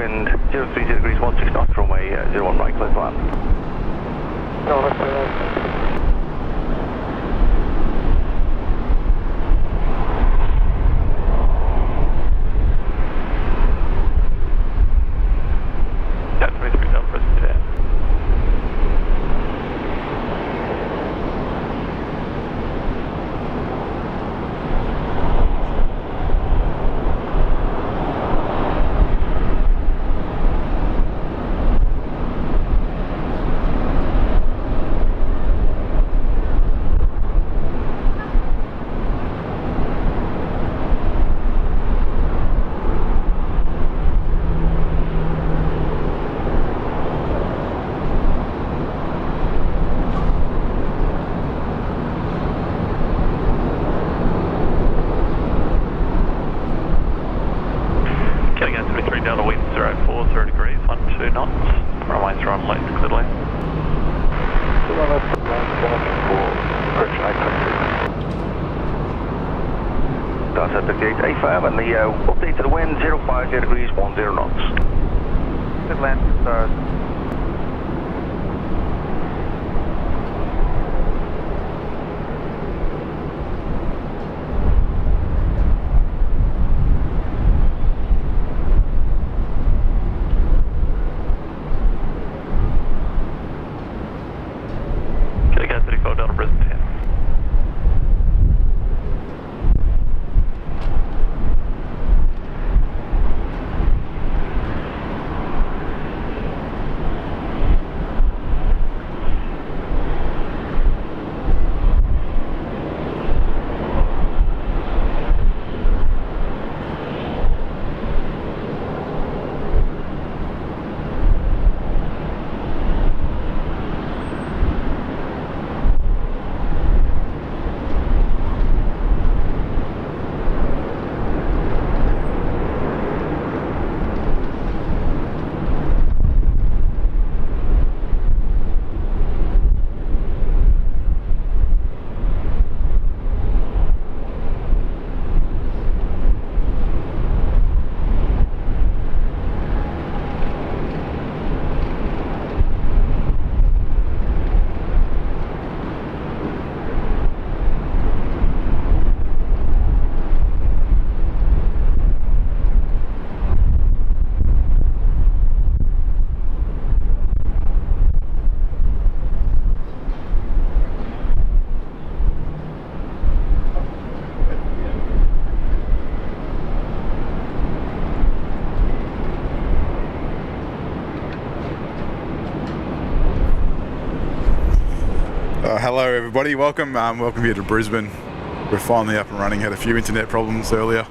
wind, 030 degrees, 16 knots, runway 01 right, clear plan. No, that's right. And the update to the wind, 050 degrees, 10 knots. Good land, stars. Okay, guys, 34 down to Brisbane 10. Hello everybody, welcome here to Brisbane. We're finally up and running, had a few internet problems earlier.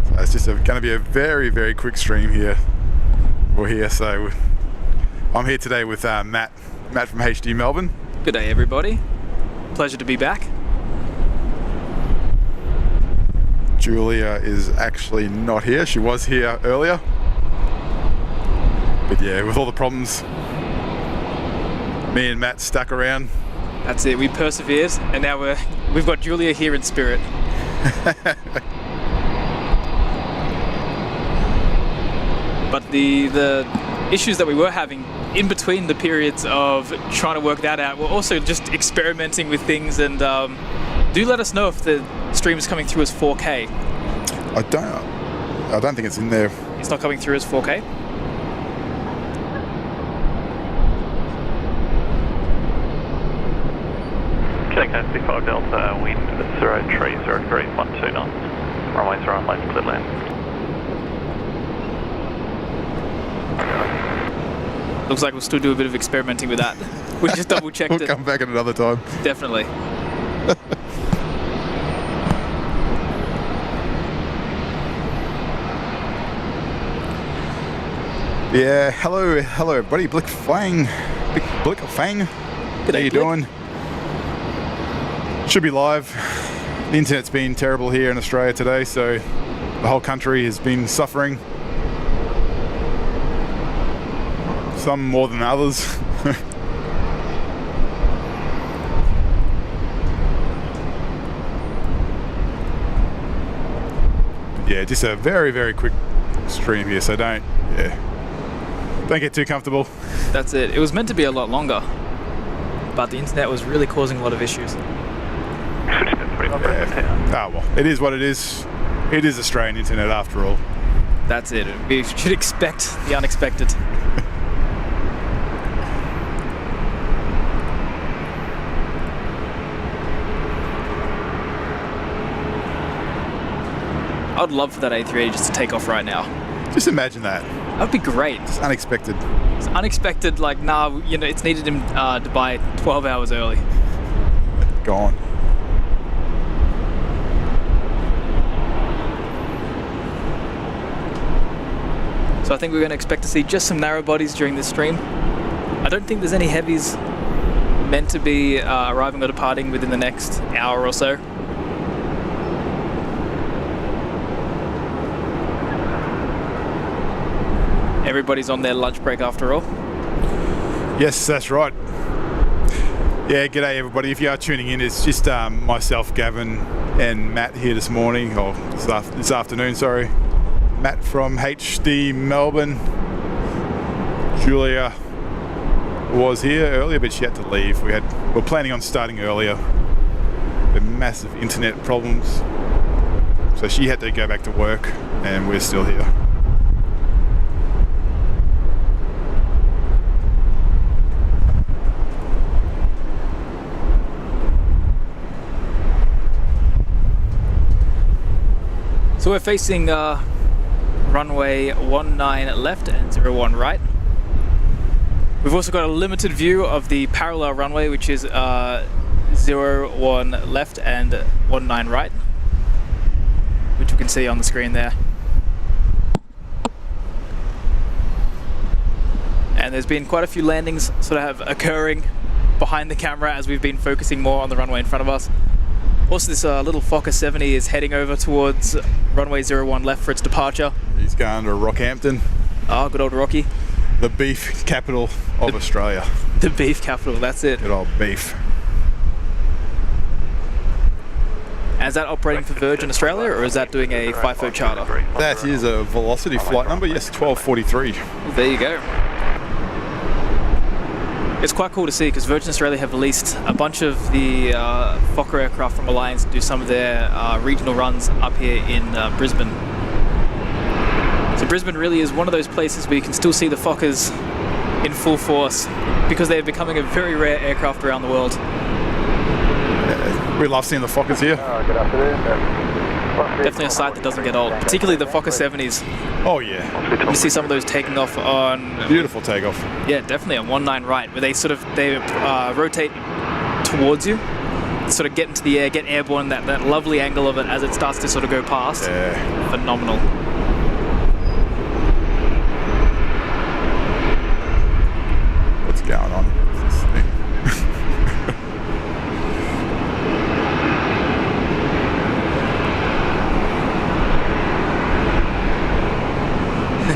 So it's just going to be a very, very quick stream here. We're here, so I'm here today with Matt from HD Melbourne. Good day everybody, pleasure to be back. Julia is actually not here, she was here earlier. But yeah, with all the problems, me and Matt stuck around. That's it, we persevered, and now we've got Julia here in spirit. But the issues that we were having in between the periods of trying to work that out, we're also just experimenting with things, and do let us know if the stream is coming through as 4K. I don't think it's in there. It's not coming through as 4K? Okay, 65 Delta, wind 03, 0 degrees, 12 knots. Runway 01 left, clear land. Looks like we'll still do a bit of experimenting with that. We just double checked We'll it. come back at another time. Definitely. Yeah, hello everybody, Blick Fang. Good How you Blick. doing? Should be live. The internet's been terrible here in Australia today, so the whole country has been suffering. Some more than others. Yeah, just a very, very quick stream here, so don't get too comfortable. That's it. It was meant to be a lot longer, but the internet was really causing a lot of issues. Ah, well, it is what it is. It is Australian internet after all. That's it. We should expect the unexpected. I'd love for that A380 just to take off right now. Just imagine that. That'd be great. It's unexpected. It's unexpected, like, nah, you know, it's needed in Dubai 12 hours early. Gone. So I think we're going to expect to see just some narrow bodies during this stream. I don't think there's any heavies meant to be arriving or departing within the next hour or so. Everybody's on their lunch break after all. Yes, that's right. Yeah, g'day everybody. If you are tuning in, it's just myself, Gavin, and Matt here this morning, or this afternoon, sorry. Matt from HD Melbourne. Julia was here earlier, but she had to leave. We're planning on starting earlier. The massive internet problems, so she had to go back to work, and we're still here. So we're facing runway 19 left and 01 right. We've also got a limited view of the parallel runway, which is 01 left and 19 right, which you can see on the screen there. And there's been quite a few landings sort of occurring behind the camera as we've been focusing more on the runway in front of us. Also, this little Fokker 70 is heading over towards runway 01 left for its departure. He's going to Rockhampton. Oh, good old Rocky. The beef capital of Australia. The beef capital, that's it. Good old beef. And is that operating for Virgin Australia, or is that doing a FIFO charter? That is a Velocity flight number, yes, 1243. There you go. It's quite cool to see because Virgin Australia have released a bunch of the Fokker aircraft from Alliance to do some of their regional runs up here in Brisbane. So Brisbane really is one of those places where you can still see the Fokkers in full force because they're becoming a very rare aircraft around the world. Yeah, we love seeing the Fokkers here. Good afternoon. Definitely a sight that doesn't get old, particularly the Fokker 70s. Oh yeah. You see some of those taking off on... Beautiful takeoff. Yeah, definitely on 19 right, where they rotate towards you, sort of get into the air, get airborne, that lovely angle of it as it starts to sort of go past. Yeah. Phenomenal. What's going on?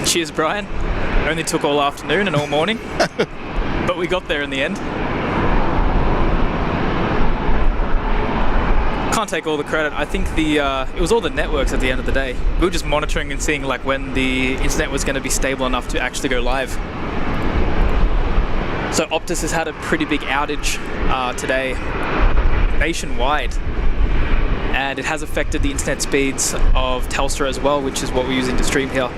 Cheers, Brian. It only took all afternoon and all morning, but we got there in the end. Can't take all the credit. I think it was all the networks at the end of the day. We were just monitoring and seeing like when the internet was going to be stable enough to actually go live. So Optus has had a pretty big outage today, nationwide. And it has affected the internet speeds of Telstra as well, which is what we're using to stream here.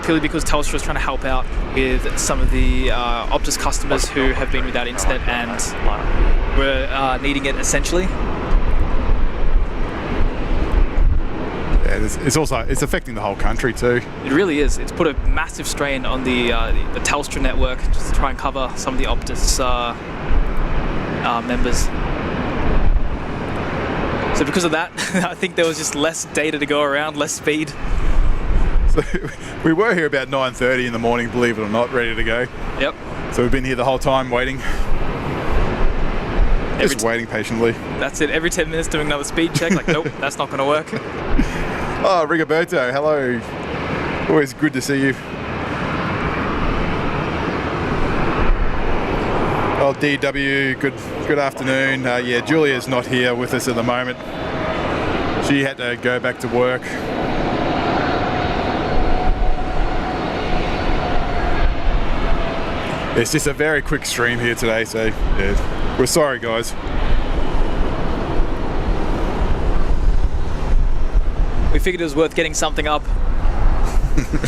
Purely because Telstra is trying to help out with some of the Optus customers who have been without internet and were needing it essentially. Yeah, it's affecting the whole country too. It really is. It's put a massive strain on the Telstra network just to try and cover some of the Optus members. So because of that, I think there was just less data to go around, less speed. So we were here about 9:30 in the morning, believe it or not, ready to go. Yep. So we've been here the whole time waiting. Just waiting patiently. That's it. Every 10 minutes doing another speed check. Like, nope, that's not going to work. Oh, Rigoberto, hello. Always good to see you. Oh, DW, good afternoon. Yeah, Julia's not here with us at the moment. She had to go back to work. It's just a very quick stream here today, so yeah, we're sorry guys. We figured it was worth getting something up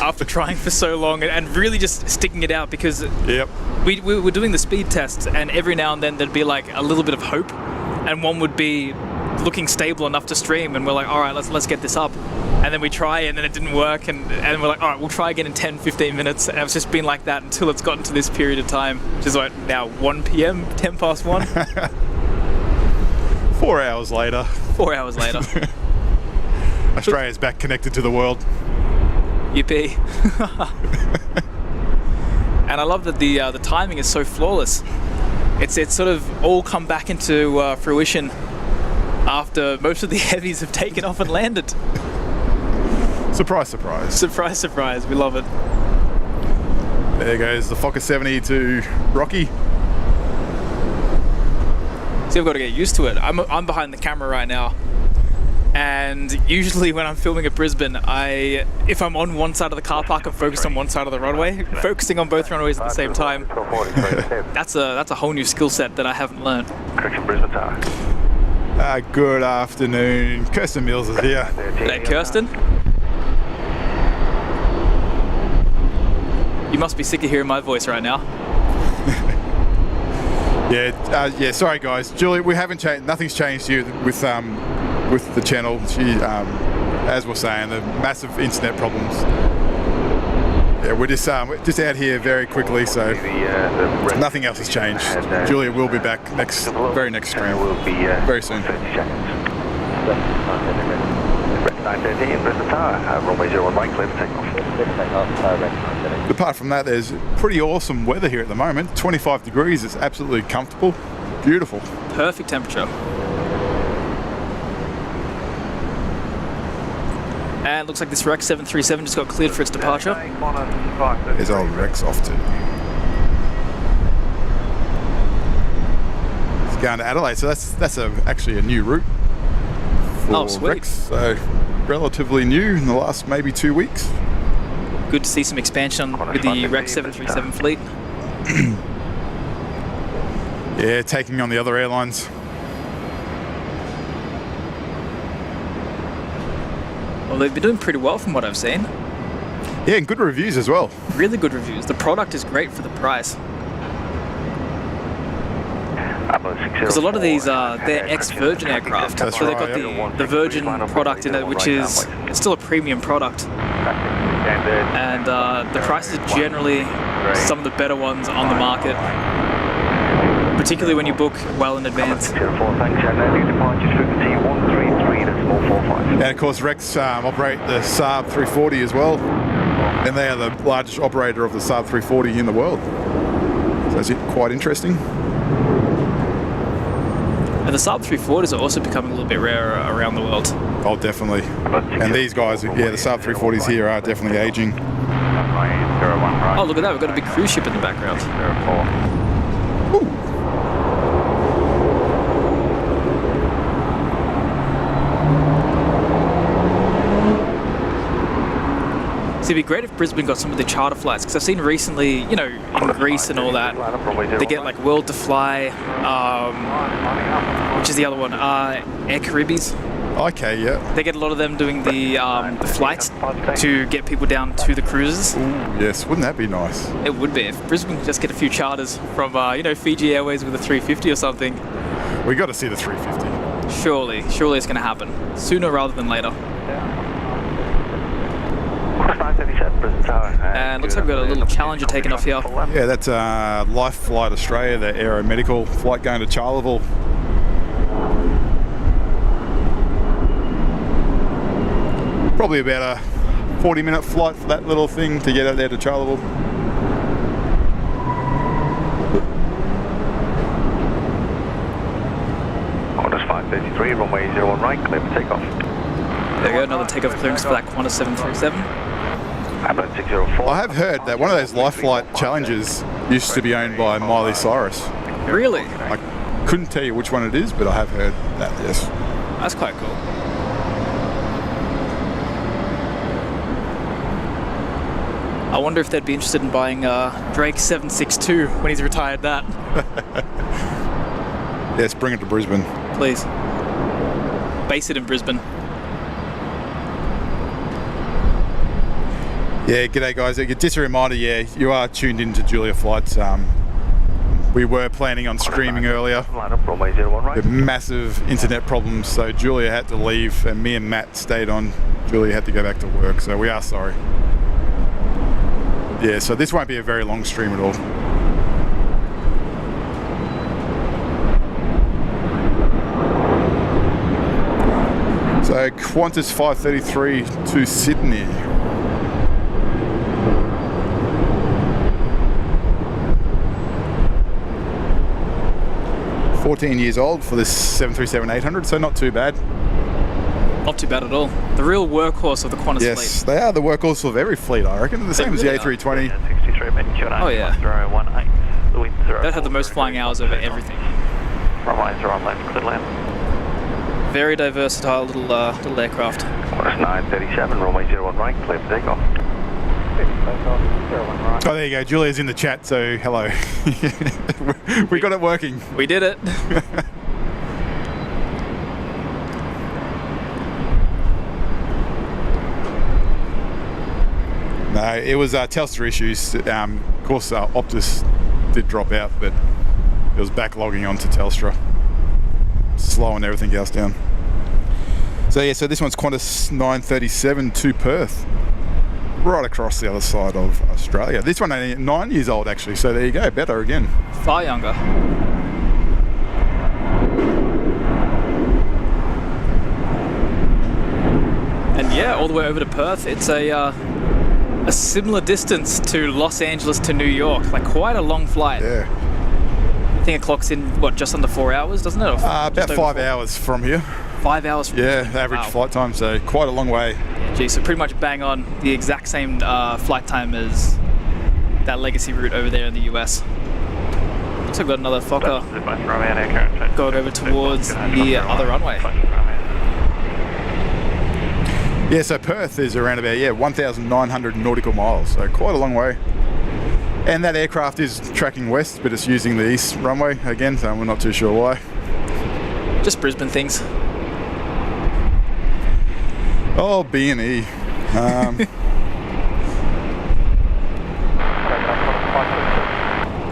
after trying for so long and really just sticking it out, because Yep. we were doing the speed tests, and every now and then there'd be like a little bit of hope, and one would be looking stable enough to stream, and we're like, all right, let's get this up. And then we try, and then it didn't work, and we're like, all right, we'll try again in 10-15 minutes. And it's just been like that until it's gotten to this period of time, which is like now 1 p.m, 10 past 1. 4 hours later. 4 hours later. Australia's back connected to the world. Yippee. And I love that the timing is so flawless. It's sort of all come back into fruition after most of the heavies have taken off and landed. Surprise, surprise. Surprise, surprise. We love it. There goes the Fokker 70 to Rocky. See, I've got to get used to it. I'm behind the camera right now. And usually when I'm filming at Brisbane, if I'm on one side of the car park, I'm focused on one side of the runway. Focusing on both runways at the same time, that's a whole new skill set that I haven't learned. Correction, Brisbane Tower. Good afternoon. Kirsten Mills is here. Hey, Kirsten? You must be sick of hearing my voice right now. Yeah, sorry guys. Julie, we haven't changed, nothing's changed here with the channel. As we're saying, the massive internet problems. Yeah, we're just out here very quickly, so nothing else has changed. Julia will be back very next stream, very soon. 9:30 in Brisbane Tower. Runway 01 right, clear for takeoff. Apart from that, there's pretty awesome weather here at the moment. 25 degrees. It's absolutely comfortable. Beautiful. Perfect temperature. And looks like this Rex 737 just got cleared for its departure. There's old Rex off too. It's going to Adelaide, so that's actually a new route for sweet. Rex. So relatively new in the last maybe 2 weeks. Good to see some expansion with the Rex 737 fleet. Yeah, taking on the other airlines. Well, they've been doing pretty well from what I've seen. Yeah, and good reviews as well. Really good reviews. The product is great for the price. Because a lot of these they're ex-Virgin aircraft. That's so they've right, got the Virgin product in it, which is it's still a premium product. And the prices are generally some of the better ones on the market, particularly when you book well in advance. And of course Rex operate the Saab 340 as well, and they are the largest operator of the Saab 340 in the world. So it's quite interesting. And the Saab 340s are also becoming a little bit rarer around the world. Oh, definitely. And these guys, yeah, the Saab 340s here are definitely aging. Oh, look at that. We've got a big cruise ship in the background. Ooh. So it'd be great if Brisbane got some of the charter flights, because I've seen recently, you know, in Greece and all that, they get like World to Fly, which is the other one, Air Caribbees. Okay, yeah. They get a lot of them doing the flights to get people down to the cruises. Ooh, yes, wouldn't that be nice? It would be. If Brisbane could just get a few charters from, you know, Fiji Airways with a 350 or something. We got to see the 350. Surely it's going to happen. Sooner rather than later. And looks like we've got a little Challenger taking off here. Yeah, that's Life Flight Australia, the aeromedical flight going to Charleville. Probably about a 40-minute flight for that little thing to get out there to Charleville. Qantas 533, runway 01 right, clear for takeoff. There we go, another takeoff clearance for that Qantas 737. I have heard that one of those Life Flight Challengers used to be owned by Miley Cyrus. Really? I couldn't tell you which one it is, but I have heard that, yes. That's quite cool. I wonder if they'd be interested in buying Drake 762 when he's retired that. Yes, bring it to Brisbane. Please. Base it in Brisbane. Yeah, g'day guys. Just a reminder, yeah, you are tuned into Julia Flights. We were planning on streaming earlier. Runway 01 right. With massive internet problems, so Julia had to leave and me and Matt stayed on. Julia had to go back to work, so we are sorry. Yeah, so this won't be a very long stream at all. So Qantas 533 to Sydney. $14 years old for this 737-800, so not too bad. Not too bad at all. The real workhorse of the Qantas fleet. Yes, they are the workhorse of every fleet, I reckon. The same as the A320. 63 Oh yeah. 018. The wind 0. That had the most flying hours over everything. Runway 0 on left, clear land. Very versatile little aircraft. Qantas 937, runway 01 right, clear for takeoff. Oh, there you go. Julia's in the chat, so hello. We got it working. We did it. No, it was Telstra issues. Of course, Optus did drop out, but it was backlogging onto Telstra, slowing everything else down. So yeah, so this one's Qantas 937 to Perth, right across the other side of Australia. This one only 9 years old actually, so there you go, better again. Far younger. And yeah, all the way over to Perth. It's a similar distance to Los Angeles to New York, like quite a long flight. Yeah. I think it clocks in, what, just under 4 hours, doesn't it? Or About 5 hours from here. 5 hours from Yeah, Brisbane. average Wow. flight time, so quite a long way. Gee, so pretty much bang on the exact same flight time as that legacy route over there in the US. So we've got another Fokker going over towards the other runway. Yeah, so Perth is around about 1,900 nautical miles, so quite a long way. And that aircraft is tracking west, but it's using the east runway again, so we're not too sure why. Just Brisbane things. Oh, B&E.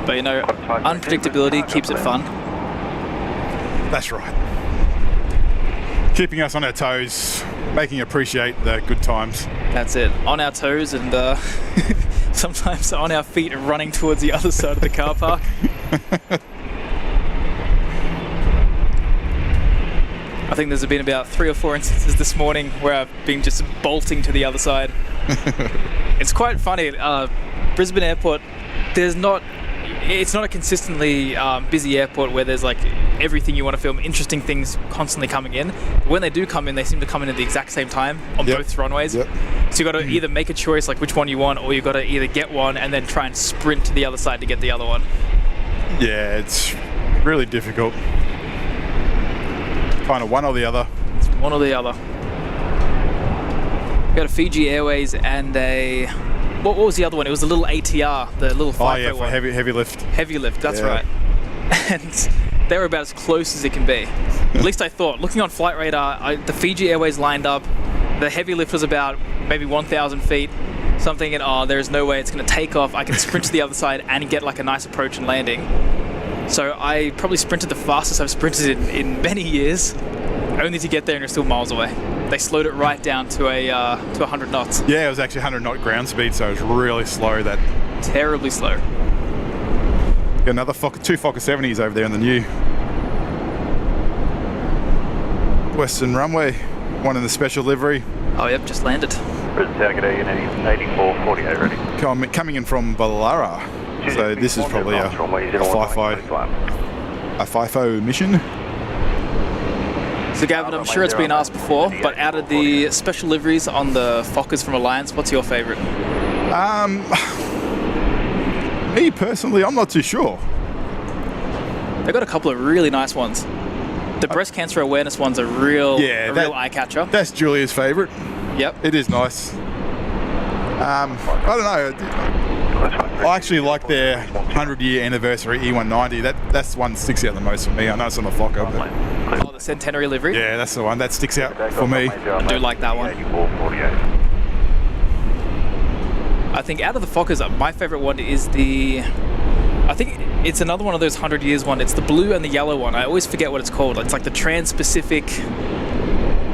But you know, unpredictability keeps it fun. That's right. Keeping us on our toes, making appreciate the good times. That's it. On our toes and sometimes on our feet running towards the other side of the car park. I think there's been about 3 or 4 instances this morning where I've been just bolting to the other side. It's quite funny. Brisbane Airport, it's not a consistently busy airport where there's like everything you want to film, interesting things constantly coming in. But when they do come in, they seem to come in at the exact same time on both runways. Yep. So you got to either make a choice like which one you want, or you got to either get one and then try and sprint to the other side to get the other one. Yeah, it's really difficult. Kind of one or the other. It's one or the other. We got a Fiji Airways and a... What was the other one? It was the little ATR, the little FIFO Oh yeah, for one. heavy lift. Heavy lift, that's Yeah. right. And they were about as close as it can be. At least I thought. Looking on Flight Radar, the Fiji Airways lined up. The heavy lift was about maybe 1,000 feet. So I'm thinking, oh, there's no way it's going to take off. I can sprint to the other side and get like a nice approach and landing. So I probably sprinted the fastest I've sprinted in many years, only to get there and you're still miles away. They slowed it right down to 100 knots. Yeah, it was actually 100 knot ground speed, so it was really slow. That Terribly slow. got another Fokker, 2 Fokker 70s over there in the new Western runway. One in the special livery. Oh yep, just landed. Brisbane Tower, g'day, Unit 8448 ready. Coming in from Ballara. So this is probably a FIFO mission. So Gavin, I'm sure it's been asked before, but out of the special liveries on the Fokkers from Alliance, what's your favourite? Me personally, I'm not too sure. They've got a couple of really nice ones. The breast cancer awareness one's a real eye catcher. That's Julia's favourite. Yep. It is nice. I don't know. I actually like their 100-year anniversary E190. That's the one that sticks out the most for me. I know it's on the Fokker, but Oh, the centenary livery? yeah, that's the one that sticks out for me. I do like that one. I think out of the Fokkers, my favourite one is I think it's another one of those 100 years one. It's the blue and the yellow one. I always forget what it's called. It's like the Trans-Pacific.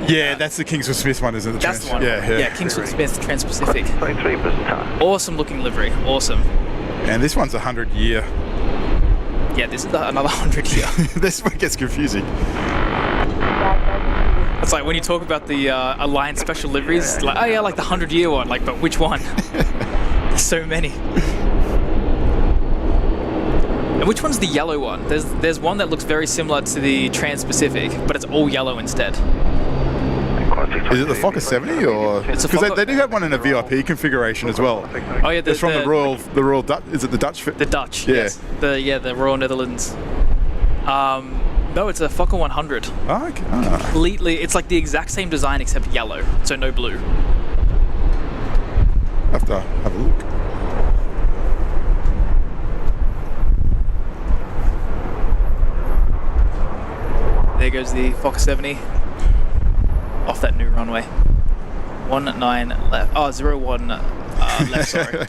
Yeah, that's the Kingsford Smith one, isn't it? That's the one. Yeah. Kingsford Smith Trans-Pacific. 23 Brisbane Tower. Awesome looking livery. Awesome. And this one's 100-year. Yeah, this is another 100 year. This one gets confusing. It's like when you talk about the Alliance special liveries, it's like, oh yeah, like the 100-year one. Like, but which one? There's so many. And which one's the yellow one? There's one that looks very similar to the Trans-Pacific, but it's all yellow instead. Is it the Fokker 70 or? It's a Because Fokker- they do have one in a VIP configuration as well. Oh yeah, It's from the Royal Dutch. Is it the Dutch? The Dutch. Yeah. Yes. The Royal Netherlands. No, it's a Fokker 100. Oh, okay. Ah. Completely, it's like the exact same design except yellow, so no blue. Have to have a look. There goes the Fokker 70 off that new runway. 19 left. Oh, 01 left, sorry.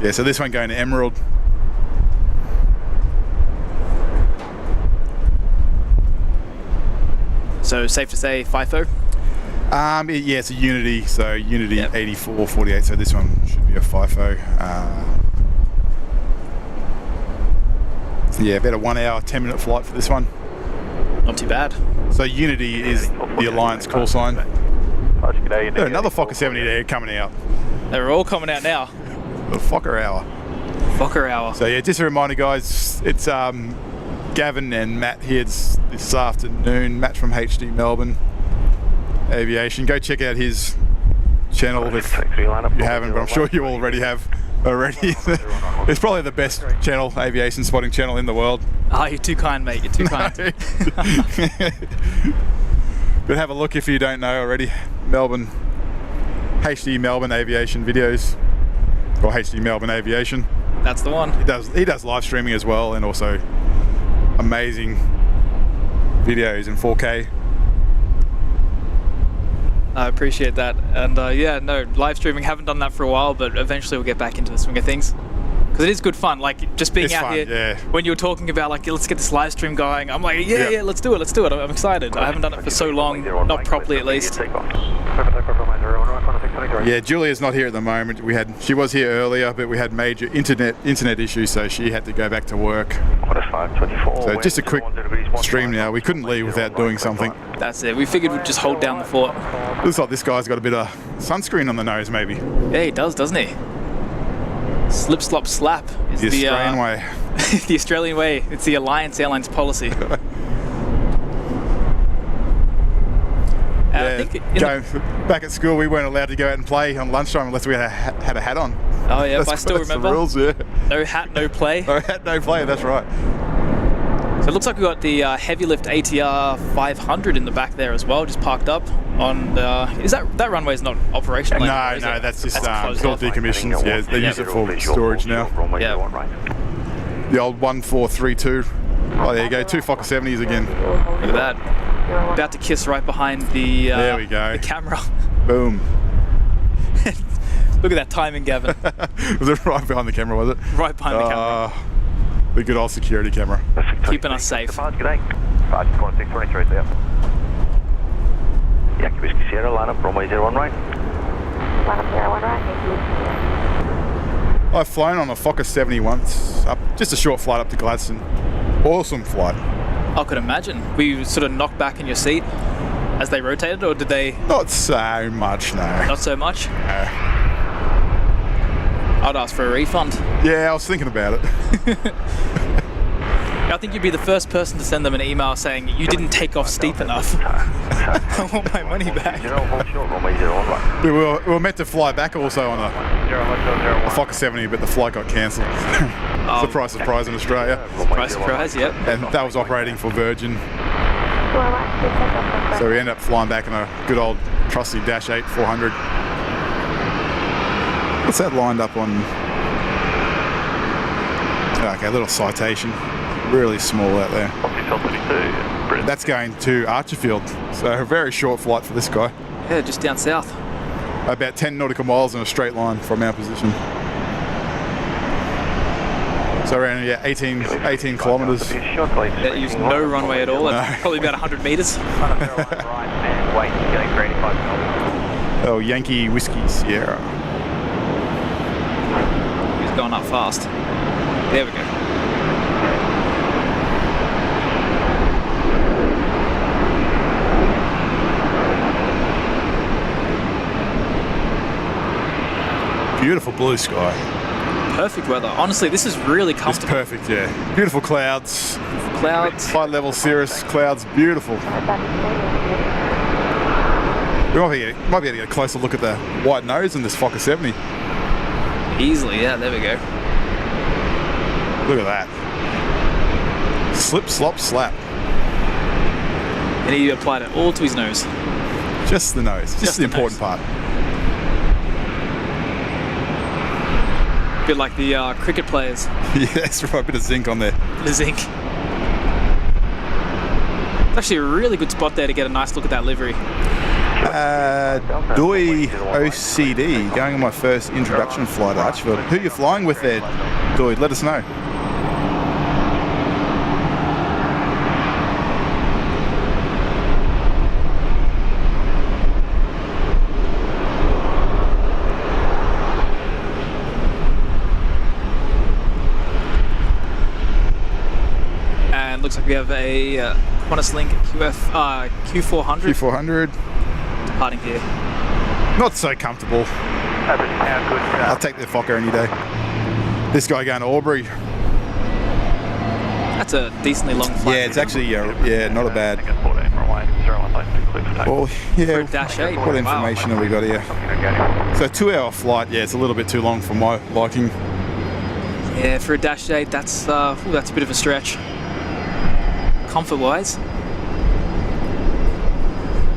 Yeah, so this one going to Emerald. So safe to say FIFO? Yeah, it's a Unity, so Unity Yep. 8448, so this one should be a FIFO. So yeah, about a 1 hour, 10-minute flight for this one. Not too bad. So Unity is the Alliance call sign. There's another Fokker 70 there coming out. They're all coming out now. The Fokker hour. Fokker hour. So yeah, just a reminder, guys. It's Gavin and Matt here this afternoon. Matt from HD Melbourne Aviation. Go check out his channel if you haven't, but I'm sure you already have already. It's probably the best channel, aviation spotting channel in the world. Oh, you're too kind, mate. You're too kind. But have a look if you don't know already. HD Melbourne Aviation videos, or HD Melbourne Aviation. That's the one. He does live streaming as well, and also amazing videos in 4K. I appreciate that. And yeah, no, live streaming, haven't done that for a while, but eventually we'll get back into the swing of things. Because it is good fun, like just being It's out fun, here. yeah. When you were talking about like, let's get this live stream going, I'm like, yeah, let's do it. I'm excited. I haven't done it for so long, not properly at least. Yeah, Julia's not here at the moment. She was here earlier, but we had major internet issues, so she had to go back to work. So just a quick stream now. We couldn't leave without doing something. That's it. We figured we'd just hold down the fort. Looks like this guy's got a bit of sunscreen on the nose, maybe. Yeah, he does, doesn't he? Slip, slop, slap is The Australian way. the Australian way. It's the Alliance Airlines policy. I think back at school, we weren't allowed to go out and play on lunchtime unless we had a hat on. Oh yeah, I still remember. The rules, yeah. No hat, no play. No hat, no play. That's right. So it looks like we got the heavy lift ATR 500 in the back there as well, just parked up on the. Is that runway's not operational? No, anymore, that's just closed it's all off. decommissioned. Yeah, they use it for storage now. Yeah. The old 1432. Oh, there you go. 2 Fokker 70s again. Look at that. About to kiss right behind the. There we go. The camera. Boom. Look at that timing, Gavin. Was it right behind the camera? Was it? Right behind the camera. The good old security camera. Keeping us safe. G'day. Qantas 623 there. Yankee Whiskey Sierra, line up, runway 01 right. Line up 01 right, I've flown on a Fokker 70 once, just a short flight up to Gladstone. Awesome flight. I could imagine. Were you sort of knocked back in your seat as they rotated, or did they? Not so much, no. Not so much? No. I'd ask for a refund. Yeah, I was thinking about it. I think you'd be the first person to send them an email saying you didn't take off steep enough. I want my money back. We were meant to fly back also on a Fokker 70, but the flight got cancelled. Surprise, surprise in Australia. Surprise, yep. And that was operating for Virgin. So we ended up flying back in a good old trusty Dash 8 400. What's that lined up on? Okay, a little citation. Really small out there. That's going to Archerfield, so a very short flight for this guy. Yeah, just down south. About 10 nautical miles in a straight line from our position. So around 18 kilometres. That used no runway at all. That's probably about 100 metres. Oh, Yankee Whiskey Sierra. He's going up fast. There we go. Beautiful blue sky. Perfect weather. Honestly, this is really It's comfortable. perfect, yeah. Beautiful clouds. Clouds. High level cirrus clouds, beautiful. We might be able to get a closer look at the white nose in this Fokker 70. Easily, yeah, there we go. Look at that. Slip, slop, slap. And he applied it all to his nose. Just the nose. Just the important part. A bit like the cricket players. Yeah, that's right. A bit of zinc on there. The zinc. It's actually a really good spot there to get a nice look at that livery. Doi OCD, going on my first introduction flight at Archfield. Who are you flying with there, Doi? Let us know. And looks like we have a Qantas Link Q400 Q400. departing here. Not so comfortable. I'll take the Fokker any day. This guy going to Albury. That's a decently long flight. Yeah, it's actually not a bad. Well, For yeah. a Dash 8. What information have we got here? So 2-hour flight. Yeah, it's a little bit too long for my liking. Yeah, for a Dash 8, that's a bit of a stretch. Comfort-wise.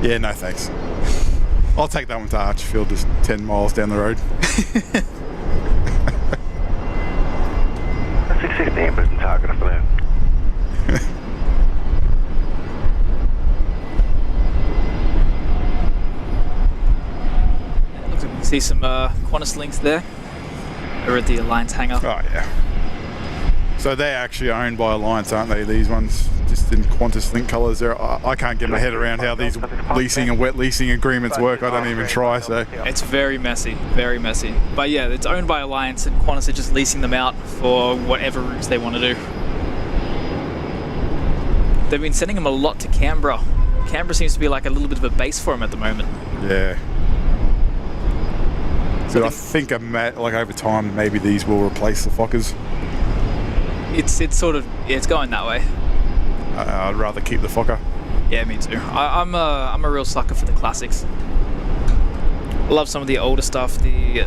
Yeah, no thanks. I'll take that one to Archerfield, just 10 miles down the road. 615 Brisbane target afternoon. Looks like we can see some Qantas links there. Over at the Alliance hangar. Oh, yeah. So they're actually owned by Alliance, aren't they? These ones, just in Qantas Link colours. I can't get my head around how these leasing and wet leasing agreements work. I don't even try. So It's very messy, very messy. But yeah, it's owned by Alliance and Qantas are just leasing them out for whatever routes they want to do. They've been sending them a lot to Canberra. Canberra seems to be like a little bit of a base for them at the moment. yeah. So But I think like over time, maybe these will replace the Fokkers. it's sort of, yeah, it's going that way. I'd rather keep the Fokker. Yeah, me too. I'm a real sucker for the classics. I love some of the older stuff. The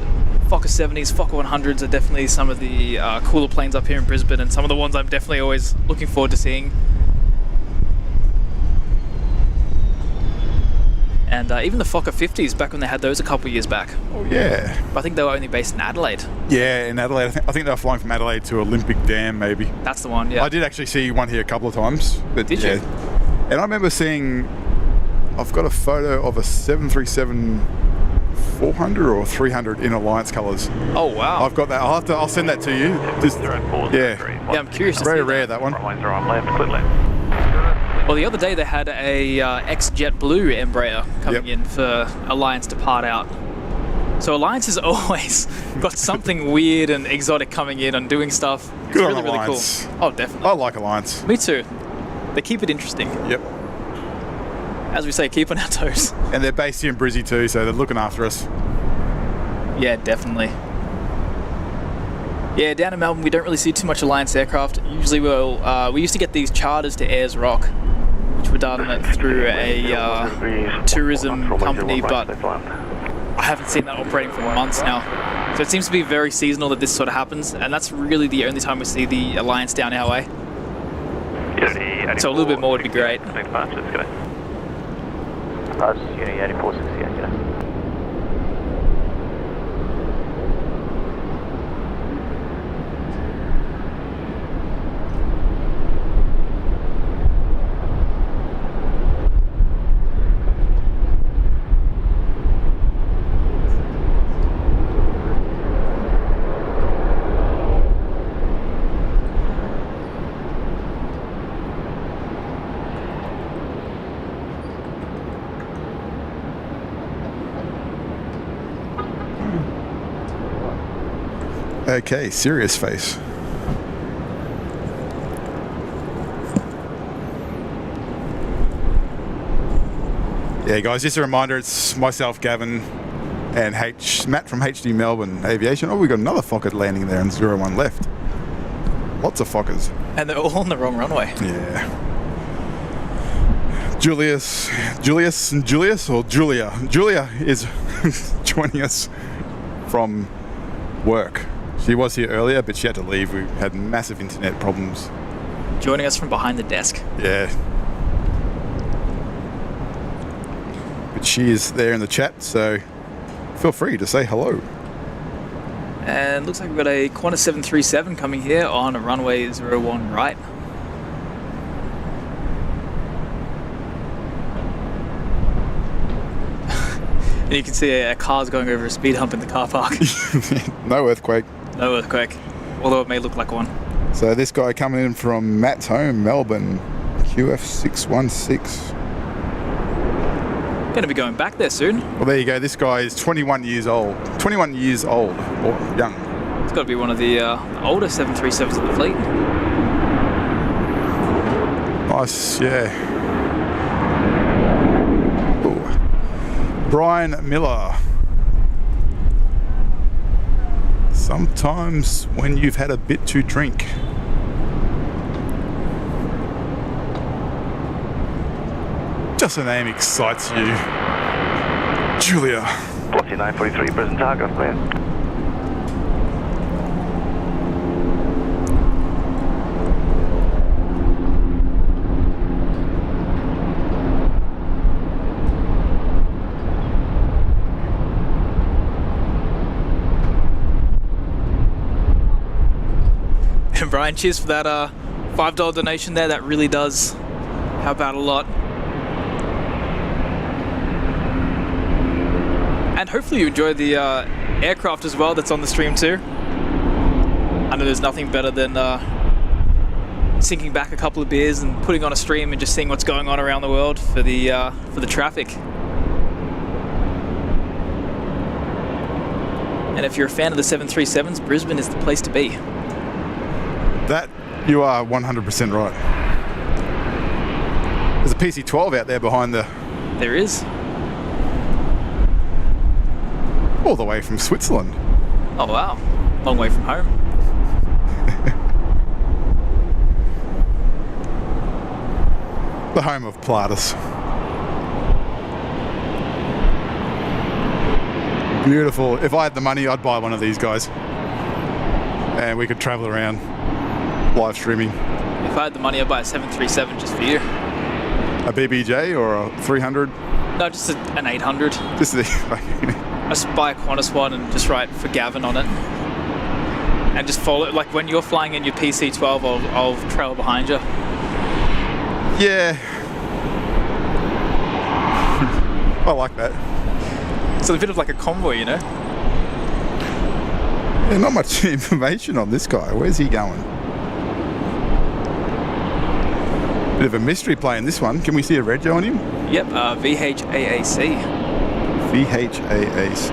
Fokker 70s, Fokker 100s are definitely some of the cooler planes up here in Brisbane, and some of the ones I'm definitely always looking forward to seeing. And even the Fokker 50s, back when they had those a couple of years back. Oh yeah. But I think they were only based in Adelaide. Yeah, in Adelaide. I think they were flying from Adelaide to Olympic Dam, maybe. That's the one, yeah. I did actually see one here a couple of times. But Did yeah. you? And I remember seeing, I've got a photo of a 737 400 or 300 in Alliance colours. Oh wow. I've got that. I'll send that to you. Just, yeah. Yeah, I'm curious to Very see rare, that. that one. Well, the other day they had a ex-JetBlue Embraer coming Yep. in for Alliance to part out. So Alliance has always got something weird and exotic coming in and doing stuff. It's Good on really, really cool. Alliance. Oh, definitely. I like Alliance. Me too. They keep it interesting. Yep. As we say, keep on our toes. And they're based here in Brizzy too, so they're looking after us. Yeah, definitely. Yeah, down in Melbourne we don't really see too much Alliance aircraft. Usually we used to get these charters to Ayers Rock, which were done through a tourism company, but I haven't seen that operating for months now. So it seems to be very seasonal that this sort of happens, and that's really the only time we see the Alliance down our way. So a little bit more would be great. Okay, serious face. Yeah, guys, just a reminder, it's myself, Gavin, and Matt from HD Melbourne Aviation. Oh, we've got another Fokker landing there and 01 left. Lots of Fokkers. And they're all on the wrong runway. Yeah. Julia is joining us from work. She was here earlier, but she had to leave. We had massive internet problems. Joining us from behind the desk. Yeah. But she is there in the chat, so feel free to say hello. And looks like we've got a Qantas 737 coming here on a runway 01 right. And you can see a car's going over a speed hump in the car park. No earthquake. No earthquake, although it may look like one. So this guy coming in from Matt's home, Melbourne, QF616. Going to be going back there soon. Well, there you go. This guy is 21 years old. 21 years old, or young. It's got to be one of the older 737s in the fleet. Nice, yeah. Ooh. Brian Miller. Sometimes when you've had a bit to drink. Just the name excites you. Julia. Velocity 943, present target, please. And Brian, cheers for that $5 donation there. That really does help out a lot. And hopefully you enjoy the aircraft as well that's on the stream too. I know there's nothing better than sinking back a couple of beers and putting on a stream and just seeing what's going on around the world for the traffic. And if you're a fan of the 737s, Brisbane is the place to be. That, you are 100% right. There's a PC-12 out there behind the... There is. All the way from Switzerland. Oh wow, long way from home. The home of Pilatus. Beautiful. If I had the money, I'd buy one of these guys. And we could travel around live streaming. If I had the money, I'd buy a 737 just for you. A BBJ or a 300? No, just an 800. Just the... I just buy a Qantas one and just write for Gavin on it. And just follow it. Like when you're flying in your PC-12, I'll trail behind you. Yeah. I like that. It's a bit of like a convoy, you know? Yeah, not much information on this guy. Where's he going? Bit of a mystery plane, this one. Can we see a reg on him? Yep, VHAAC. VHAAC.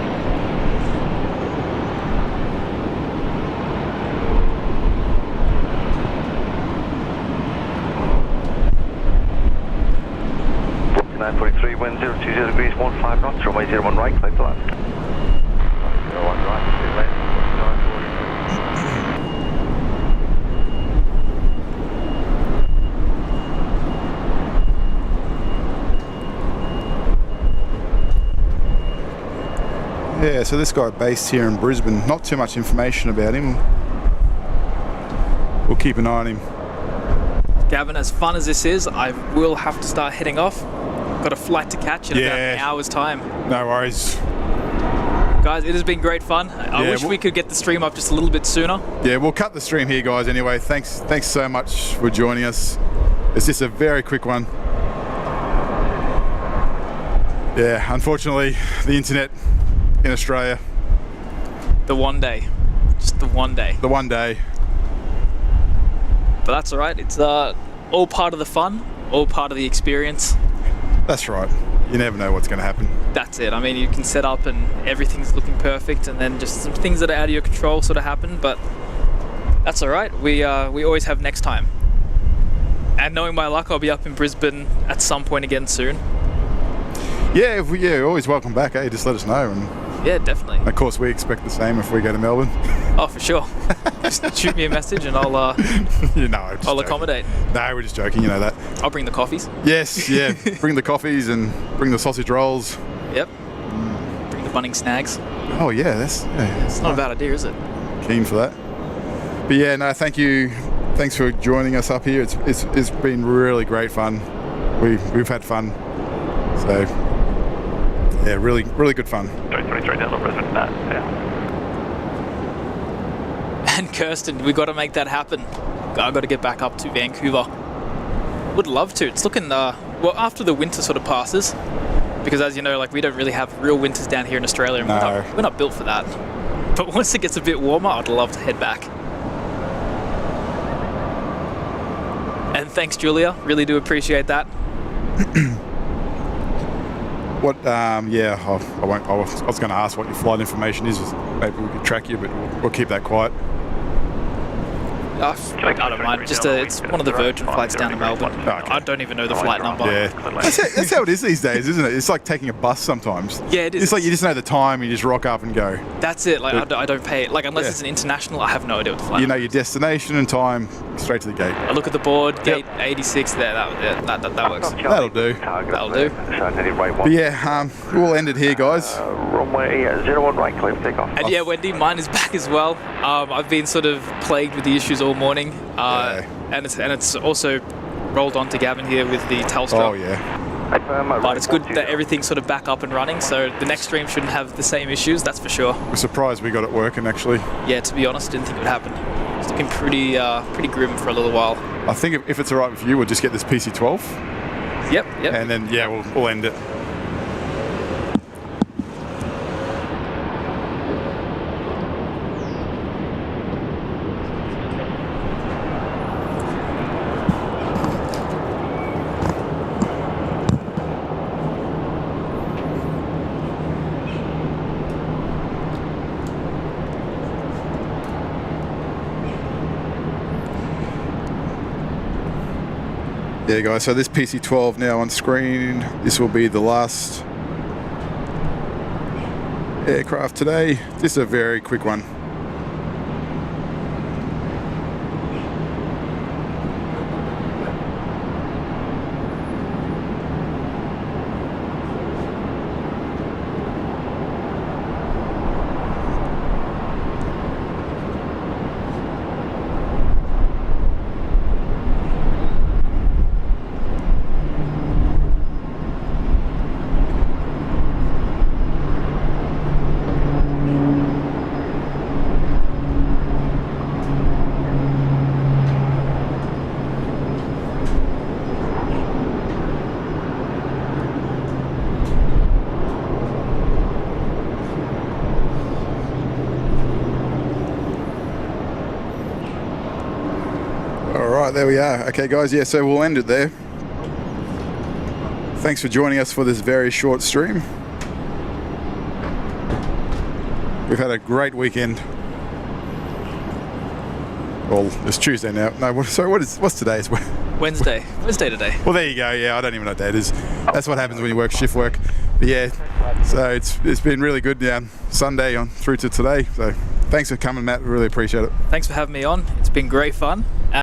Velocity 943, wind 020 degrees, 15 knots, runway 01 right, climb to land. 01 right, clear lane, 943. Yeah, so this guy based here in Brisbane. Not too much information about him. We'll keep an eye on him. Gavin, as fun as this is, I will have to start heading off. Got a flight to catch in about an hour's time. No worries. Guys, it has been great fun. I wish we could get the stream up just a little bit sooner. Yeah, we'll cut the stream here, guys, anyway. Thanks so much for joining us. It's just a very quick one. Yeah, unfortunately, the internet in Australia. The one day. Just the one day. The one day. But that's alright. It's all part of the fun, all part of the experience. That's right. You never know what's going to happen. That's it. I mean, you can set up and everything's looking perfect, and then just some things that are out of your control sort of happen, but that's all right. We always have next time. And knowing my luck, I'll be up in Brisbane at some point again soon. Yeah, you're always welcome back, eh? Just let us know. And Yeah, definitely. of course, we expect the same if we go to Melbourne. Oh, for sure. Just shoot me a message and I'll You know, I'm just I'll joking. accommodate. No, we're just joking, you know that. I'll bring the coffees. Yes, yeah. Bring the coffees and bring the sausage rolls. Yep. Bring the Bunnings snags. Oh, yeah, that's It's not a bad idea, is it? keen for that. But yeah, no, thank you. Thanks for joining us up here. It's been really great fun. We've had fun. So yeah, really good fun. 23 down to Brisbane. Yeah. And Kirsten, we got to make that happen. I got to get back up to Vancouver. Would love to. It's looking well after the winter sort of passes, because as you know, like we don't really have real winters down here in Australia. And No. we're not built for that. But once it gets a bit warmer, I'd love to head back. And thanks, Julia. Really do appreciate that. What? Yeah, I won't. I was going to ask what your flight information is. Maybe we could track you, but we'll keep that quiet. I don't mind. It's one of the Virgin flights down to Melbourne. Oh, okay. I don't even know the flight number. Yeah, that's how it is these days, isn't it? It's like taking a bus sometimes. Yeah, it is. It's like you just know the time, you just rock up and go. That's it. Like I don't pay it. Like unless Yeah. it's an international, I have no idea what the flight. You know number your destination and time, straight to the gate. I look at the board, gate 86 there, that works. That'll do. That'll do. But yeah, we'll end it here, guys. Runway 01 right, clear for takeoff. And yeah, Wendy, mine is back as well. I've been sort of plagued with the issues all morning, and it's also rolled on to Gavin here with the Telstra. Oh yeah. But it's good that everything's sort of back up and running, so the next stream shouldn't have the same issues, that's for sure. We're surprised we got it working actually. Yeah, to be honest, didn't think it would happen. It's looking pretty grim for a little while. I think if it's alright with you, we'll just get this PC-12 Yep. and then yeah, we'll end it. Yeah guys, so this PC-12 now on screen. This will be the last aircraft today. Just a very quick one. There we are. Okay guys, yeah, so we'll end it there. Thanks for joining us for this very short stream. We've had a great weekend. Well, it's Tuesday now. No, what's today? It's Wednesday today. well, there you go. Yeah, I don't even know what day it is. That's what happens when you work shift work. But yeah, so it's been really good. Yeah, Sunday on through to today. So thanks for coming, Matt. Really appreciate it. Thanks for having me on. It's been great fun.